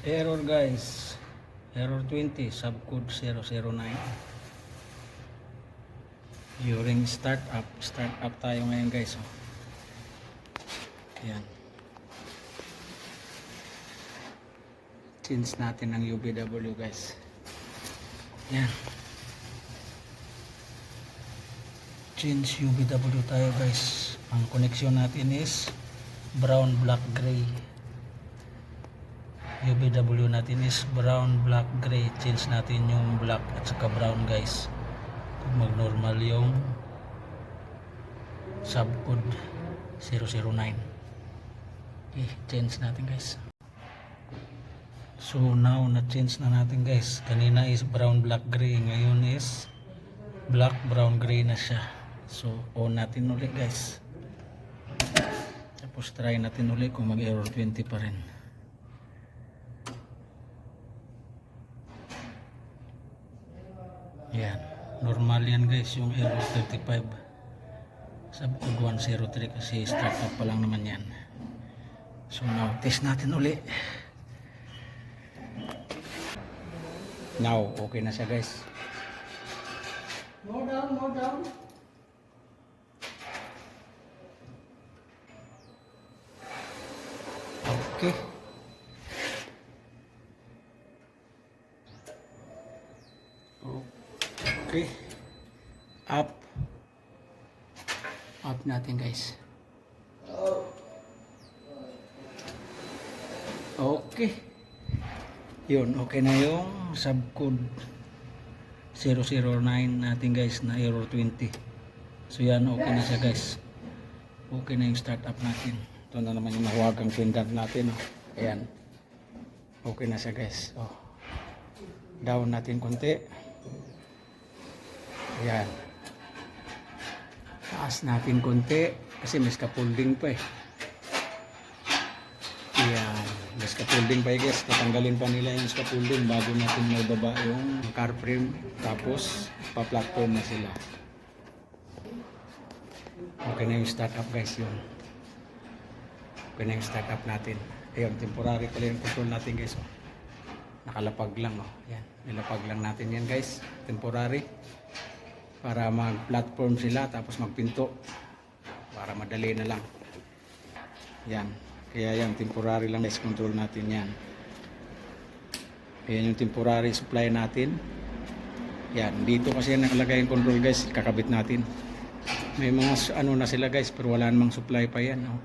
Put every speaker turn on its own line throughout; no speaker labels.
Error guys. Error 20, subcode 009. During startup tayo ngayon guys. Oh. Yan. Change natin ang UBW guys. Yan. Change UBW tayo guys. Ang connection natin is brown, black, gray. UBW natin is brown, black, gray. Change natin yung black at saka brown guys. Pag mag normal yung subcode 009. Okay, change natin guys. So now na change na natin guys. Kanina is brown, black, gray. Ngayon is black, brown, gray na siya. So on natin ulit guys. Tapos try natin ulit kung mag error 20 pa rin. Yan, normal yan guys yung error 35. Subcode 103 kasi startup pa lang naman yan. So now test natin uli. Now okay na siya guys. More down, more down. Okay. Okay. Up natin guys. Okay. Yun, okay na yung subcode 009 natin guys na error 20. So yan, okay na siya guys. Okay na yung startup natin. Ito na naman yung nahuwagang pendant natin. Oh. Ayan. Okay na siya guys. Oh. Down natin konti. Ayan. Taas natin konti kasi may scaffolding pa eh. Ayan. May scaffolding pa eh guys. Tatanggalin pa nila yung scaffolding bago natin mababa yung car frame. Tapos pa-platform na sila. Okay na yung startup guys yun. Okay na yung startup natin. Ayun, temporary pala yung control natin guys. Oh. Nakalapag lang. Oh. Ayan. Nilapag lang natin yan guys. Temporary. Para mag-platform sila tapos magpinto. Para madali na lang. Yan. Kaya yan, temporary lang guys. Control natin yan. Ayan yung temporary supply natin. Yan. Dito kasi yan nakalagay yung control guys. Kakabit natin. May mga ano na sila guys. Pero wala namang supply pa yan. Oh.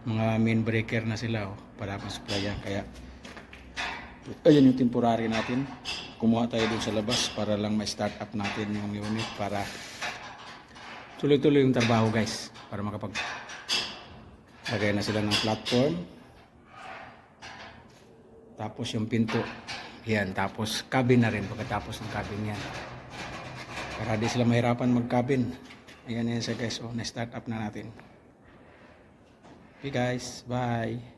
Mga main breaker na sila. Oh. Para pa-supply yan. Kaya ayan yung temporary natin. Kumuha tayo dun sa labas para lang ma-start up natin yung unit para tuloy-tuloy yung trabaho guys. Para lagay na sila ng platform. Tapos yung pinto. Yan. Tapos cabin na rin pagkatapos ng cabin yan. Para di sila mahirapan mag-cabin. Ayan yan siya guys. Oh, na-start up na natin. Okay guys. Bye.